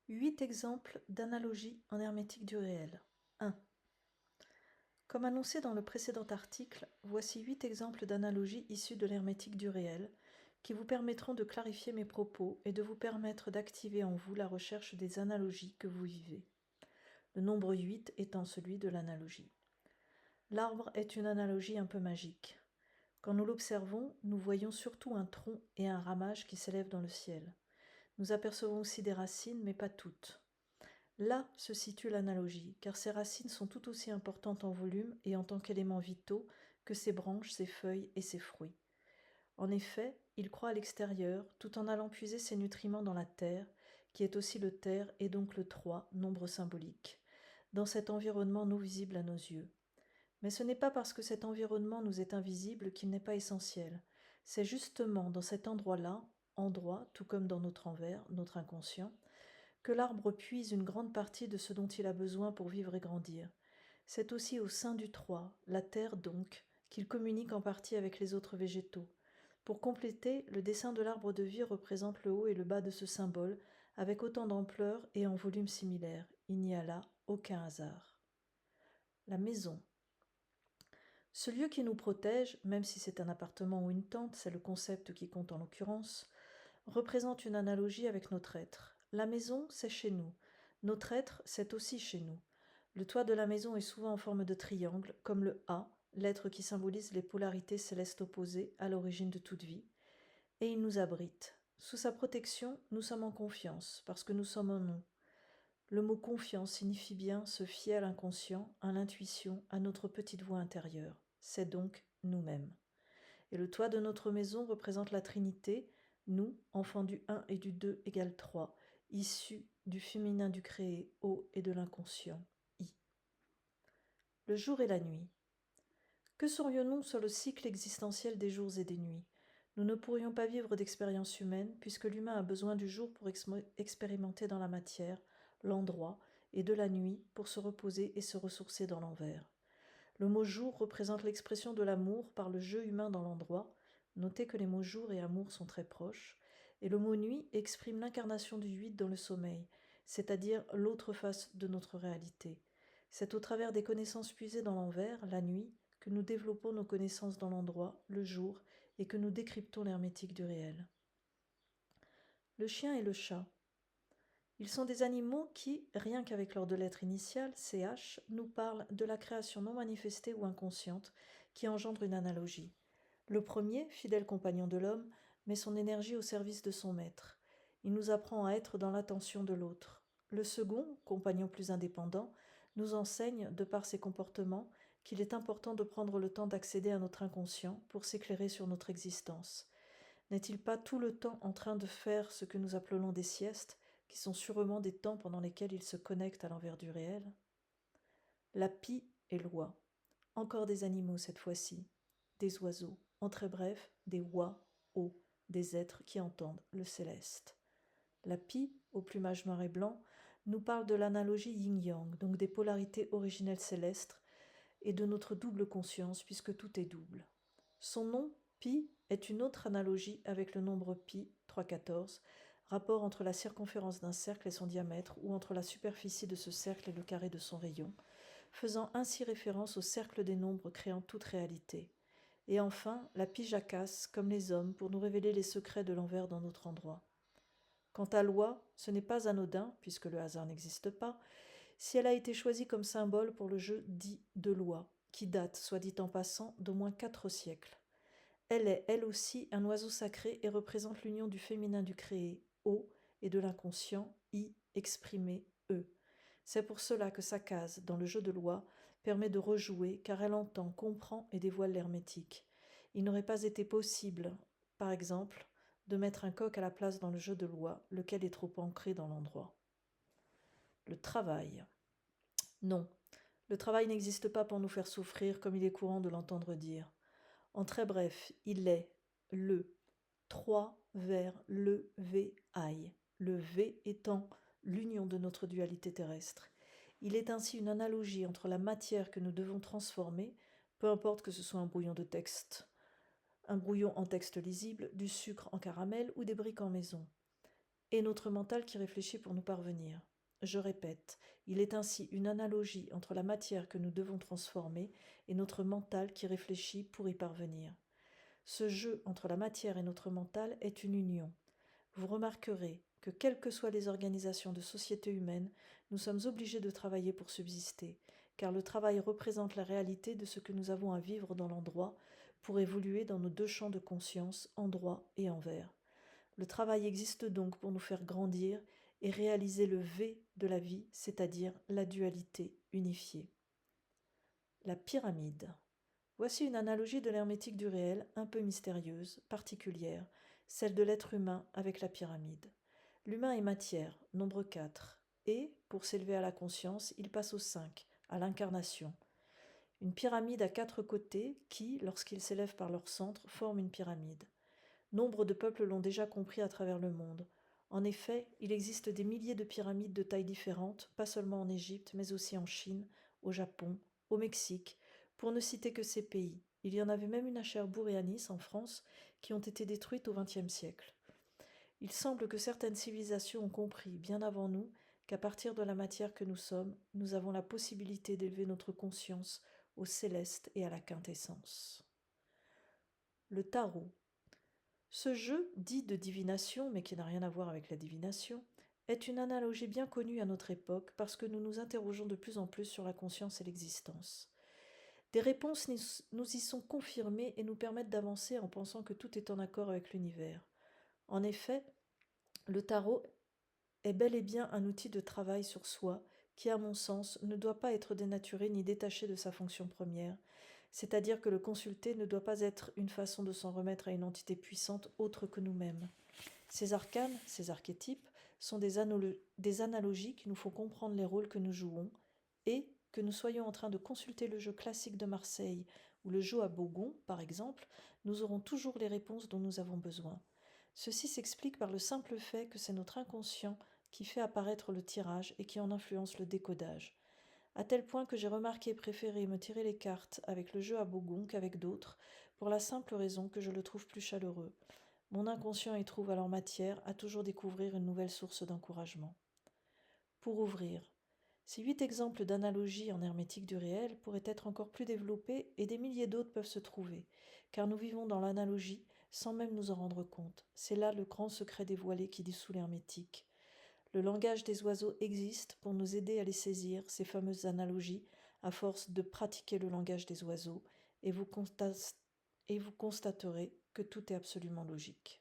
8 exemples d'analogies en hermétique du réel. 1. Comme annoncé dans le précédent article, voici 8 exemples d'analogies issues de l'hermétique du réel qui vous permettront de clarifier mes propos et de vous permettre d'activer en vous la recherche des analogies que vous vivez. Le nombre 8 étant celui de l'analogie. L'arbre est une analogie un peu magique. Quand nous l'observons, nous voyons surtout un tronc et un ramage qui s'élèvent dans le ciel. Nous apercevons aussi des racines, mais pas toutes. Là se situe l'analogie, car ces racines sont tout aussi importantes en volume et en tant qu'éléments vitaux que ses branches, ses feuilles et ses fruits. En effet, il croît à l'extérieur, tout en allant puiser ses nutriments dans la terre, qui est aussi le terre et donc le 3, nombre symbolique, dans cet environnement non visible à nos yeux. Mais ce n'est pas parce que cet environnement nous est invisible qu'il n'est pas essentiel. C'est justement dans cet endroit-là, endroit, tout comme dans notre envers, notre inconscient, que l'arbre puise une grande partie de ce dont il a besoin pour vivre et grandir. C'est aussi au sein du 3, la terre donc, qu'il communique en partie avec les autres végétaux. Pour compléter, le dessin de l'arbre de vie représente le haut et le bas de ce symbole, avec autant d'ampleur et en volume similaire. Il n'y a là aucun hasard. La maison. Ce lieu qui nous protège, même si c'est un appartement ou une tente, c'est le concept qui compte en l'occurrence, représente une analogie avec notre être. La maison, c'est chez nous. Notre être, c'est aussi chez nous. Le toit de la maison est souvent en forme de triangle, comme le A, l'être qui symbolise les polarités célestes opposées à l'origine de toute vie, et il nous abrite. Sous sa protection, nous sommes en confiance, parce que nous sommes en nous. Le mot confiance signifie bien se fier à l'inconscient, à l'intuition, à notre petite voix intérieure. C'est donc nous-mêmes. Et le toit de notre maison représente la Trinité, nous, enfants du 1 et du 2 égale 3, issus du féminin du créé, O, et de l'inconscient, I. Le jour et la nuit. Que serions-nous sans le cycle existentiel des jours et des nuits? Nous ne pourrions pas vivre d'expérience humaine, puisque l'humain a besoin du jour pour expérimenter dans la matière, l'endroit, et de la nuit pour se reposer et se ressourcer dans l'envers. Le mot jour représente l'expression de l'amour par le jeu humain dans l'endroit. Notez que les mots jour et amour sont très proches. Et le mot nuit exprime l'incarnation du 8 dans le sommeil, c'est-à-dire l'autre face de notre réalité. C'est au travers des connaissances puisées dans l'envers, la nuit, que nous développons nos connaissances dans l'endroit, le jour, et que nous décryptons l'hermétique du réel. Le chien et le chat. Ils sont des animaux qui, rien qu'avec leur deux lettres initiales, CH, nous parlent de la création non manifestée ou inconsciente qui engendre une analogie. Le premier, fidèle compagnon de l'homme, met son énergie au service de son maître. Il nous apprend à être dans l'attention de l'autre. Le second, compagnon plus indépendant, nous enseigne, de par ses comportements, qu'il est important de prendre le temps d'accéder à notre inconscient pour s'éclairer sur notre existence. N'est-il pas tout le temps en train de faire ce que nous appelons des siestes, qui sont sûrement des temps pendant lesquels il se connecte à l'envers du réel? La pie et l'oie. Encore des animaux cette fois-ci, des oiseaux, en très bref, des wa-o, des êtres qui entendent le céleste. La pie, au plumage noir et blanc, nous parle de l'analogie yin-yang, donc des polarités originelles célestes, et de notre double conscience, puisque tout est double. Son nom, pi, est une autre analogie avec le nombre pi, 3,14, rapport entre la circonférence d'un cercle et son diamètre, ou entre la superficie de ce cercle et le carré de son rayon, faisant ainsi référence au cercle des nombres créant toute réalité. Et enfin, la pi jacasse, comme les hommes, pour nous révéler les secrets de l'envers dans notre endroit. Quant à loi, ce n'est pas anodin, puisque le hasard n'existe pas, si elle a été choisie comme symbole pour le jeu dit de loi, qui date, soit dit en passant, d'au moins 4 siècles. Elle est, elle aussi, un oiseau sacré et représente l'union du féminin du créé, O, et de l'inconscient, I, exprimé, E. C'est pour cela que sa case, dans le jeu de loi, permet de rejouer, car elle entend, comprend et dévoile l'hermétique. Il n'aurait pas été possible, par exemple, de mettre un coq à la place dans le jeu de loi, lequel est trop ancré dans l'endroit. Le travail. Non, le travail n'existe pas pour nous faire souffrir comme il est courant de l'entendre dire. En très bref, il est le 3 vers le V I, le V étant l'union de notre dualité terrestre. Il est ainsi une analogie entre la matière que nous devons transformer, peu importe que ce soit un brouillon de texte, un brouillon en texte lisible, du sucre en caramel ou des briques en maison. et notre mental qui réfléchit pour nous parvenir. Je répète, il est ainsi une analogie entre la matière que nous devons transformer et notre mental qui réfléchit pour y parvenir. Ce jeu entre la matière et notre mental est une union. Vous remarquerez que quelles que soient les organisations de société humaine, nous sommes obligés de travailler pour subsister, car le travail représente la réalité de ce que nous avons à vivre dans l'endroit pour évoluer dans nos deux champs de conscience, endroit et envers. Le travail existe donc pour nous faire grandir et réaliser le V de la vie, c'est-à-dire la dualité unifiée. La pyramide. Voici une analogie de l'hermétique du réel, un peu mystérieuse, particulière, celle de l'être humain avec la pyramide. L'humain est matière, nombre 4, et, pour s'élever à la conscience, il passe au 5, à l'incarnation. Une pyramide à 4 côtés qui, lorsqu'ils s'élèvent par leur centre, forment une pyramide. Nombre de peuples l'ont déjà compris à travers le monde. En effet, il existe des milliers de pyramides de tailles différentes, pas seulement en Égypte, mais aussi en Chine, au Japon, au Mexique, pour ne citer que ces pays. Il y en avait même une à Cherbourg et à Nice, en France, qui ont été détruites au XXe siècle. Il semble que certaines civilisations ont compris, bien avant nous, qu'à partir de la matière que nous sommes, nous avons la possibilité d'élever notre conscience au céleste et à la quintessence. Le tarot. Ce jeu, dit de divination, mais qui n'a rien à voir avec la divination, est une analogie bien connue à notre époque parce que nous nous interrogeons de plus en plus sur la conscience et l'existence. Des réponses nous y sont confirmées et nous permettent d'avancer en pensant que tout est en accord avec l'univers. En effet, le tarot est bel et bien un outil de travail sur soi qui, à mon sens, ne doit pas être dénaturé ni détaché de sa fonction première, c'est-à-dire que le consulter ne doit pas être une façon de s'en remettre à une entité puissante autre que nous-mêmes. Ces arcanes, ces archétypes, sont des analogies qui nous font comprendre les rôles que nous jouons, et, que nous soyons en train de consulter le jeu classique de Marseille ou le jeu à Bogon, par exemple, nous aurons toujours les réponses dont nous avons besoin. Ceci s'explique par le simple fait que c'est notre inconscient qui fait apparaître le tirage et qui en influence le décodage. À tel point que j'ai remarqué préférer me tirer les cartes avec le jeu à Bogon qu'avec d'autres, pour la simple raison que je le trouve plus chaleureux. Mon inconscient y trouve alors matière à toujours découvrir une nouvelle source d'encouragement. Pour ouvrir, ces 8 exemples d'analogies en hermétique du réel pourraient être encore plus développés et des milliers d'autres peuvent se trouver, car nous vivons dans l'analogie sans même nous en rendre compte. C'est là le grand secret dévoilé qui dissout l'hermétique. Le langage des oiseaux existe pour nous aider à les saisir, ces fameuses analogies, à force de pratiquer le langage des oiseaux, et vous constaterez que tout est absolument logique.